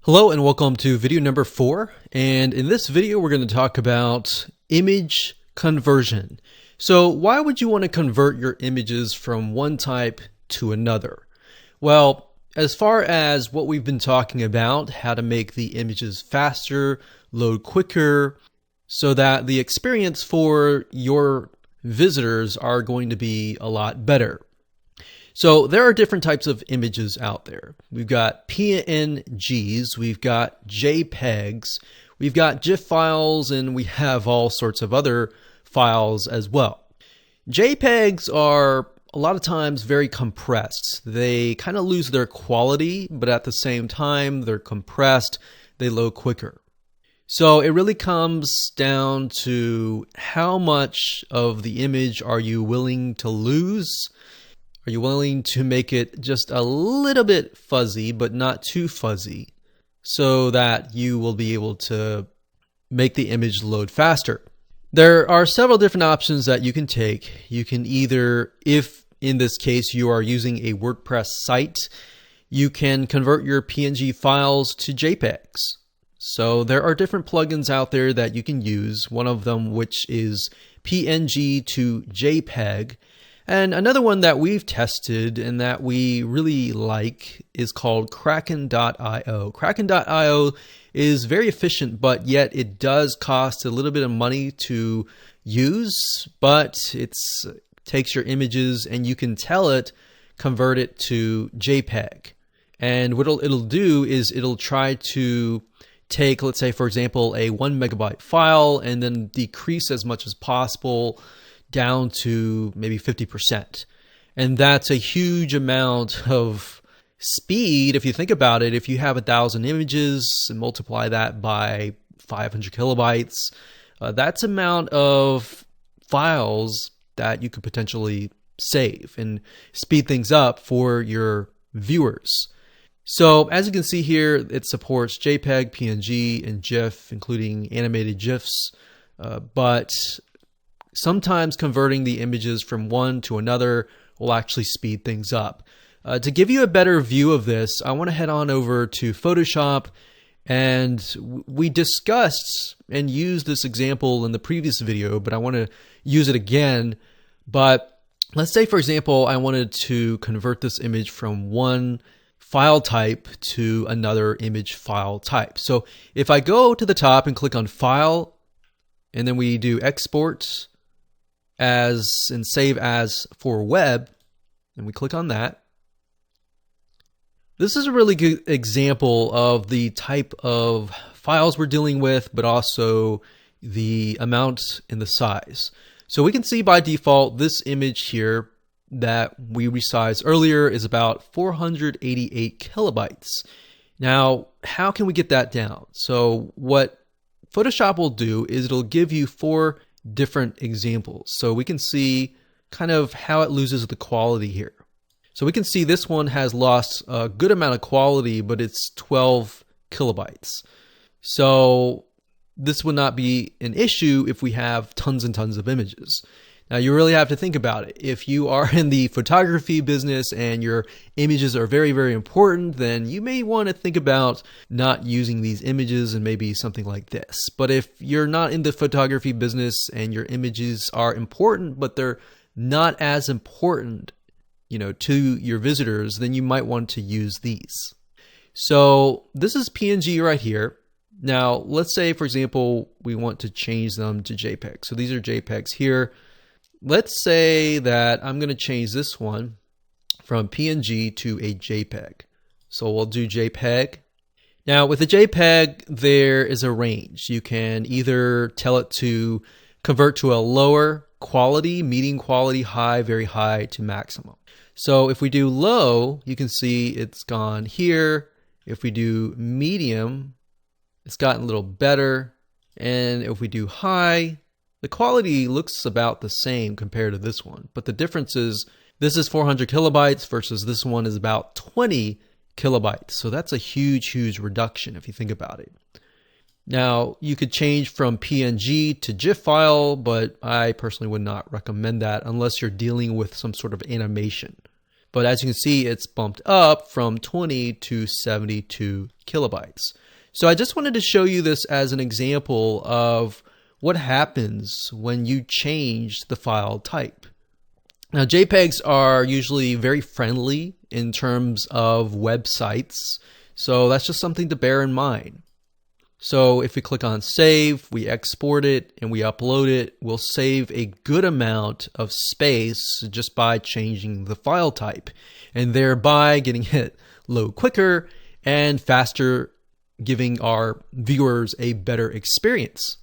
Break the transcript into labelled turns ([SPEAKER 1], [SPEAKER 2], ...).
[SPEAKER 1] Hello and welcome to video number 4, and in this video we're going to talk about image conversion. So why would you want to convert your images from one type to another? Well, as far as what we've been talking about, how to make the images faster, load quicker, so that the experience for your visitors are going to be a lot better. So there are different types of images out there. We've got PNGs, we've got JPEGs, we've got GIF files, and we have all sorts of other files as well. JPEGs are a lot of times very compressed. They kind of lose their quality, but at the same time, they're compressed, they load quicker. So it really comes down to how much of the image are you willing to lose? Are you willing to make it just a little bit fuzzy, but not too fuzzy, so that you will be able to make the image load faster? There are several different options that you can take. You can either, if in this case you are using a WordPress site, you can convert your PNG files to JPEGs. So there are different plugins out there that you can use, one of them which is PNG to JPEG. And another one that we've tested and that we really like is called Kraken.io. Kraken.io is very efficient, but yet it does cost a little bit of money to use, but it takes your images and you can tell it, convert it to JPEG. And what it'll do is it'll try to take, let's say, for example, a 1 megabyte file and then decrease as much as possible down to maybe 50%. And that's a huge amount of speed. If you think about it, if you have 1,000 images and multiply that by 500 kilobytes, that's amount of files that you could potentially save and speed things up for your viewers. So as you can see here, it supports JPEG, PNG, and GIF, including animated GIFs, but sometimes converting the images from one to another will actually speed things up. To give you a better view of this, I want to head on over to Photoshop, and we discussed and used this example in the previous video, but I want to use it again. But let's say, for example, I wanted to convert this image from one file type to another image file type. So if I go to the top and click on File, and then we do Export as and Save as for web, and we click on that. This is a really good example of the type of files we're dealing with, but also the amount and the size. So we can see by default this image here that we resized earlier is about 488 kilobytes. Now, how can we get that down? So what Photoshop will do is it'll give you 4 different examples. So we can see kind of how it loses the quality here. So we can see this one has lost a good amount of quality, but it's 12 kilobytes. So this would not be an issue if we have tons and tons of images. Now you really have to think about it. If you are in the photography business and your images are very, very important, then you may want to think about not using these images and maybe something like this. But if you're not in the photography business and your images are important, but they're not as important, to your visitors, then you might want to use these. So this is PNG right here. Now let's say, for example, we want to change them to JPEG. So these are JPEGs here. Let's say that I'm going to change this one from PNG to a JPEG. So we'll do JPEG. Now with a JPEG, there is a range. You can either tell it to convert to a lower quality, medium quality, high, very high to maximum. So if we do low, you can see it's gone here. If we do medium, it's gotten a little better. And if we do high, the quality looks about the same compared to this one, but the difference is this is 400 kilobytes versus this one is about 20 kilobytes. So that's a huge, huge reduction if you think about it. Now you could change from PNG to GIF file, but I personally would not recommend that unless you're dealing with some sort of animation. But as you can see, it's bumped up from 20 to 72 kilobytes. So I just wanted to show you this as an example of what happens when you change the file type. Now, JPEGs are usually very friendly in terms of websites, so that's just something to bear in mind. So if we click on save, we export it and we upload it, we'll save a good amount of space just by changing the file type, and thereby getting it load quicker and faster, giving our viewers a better experience.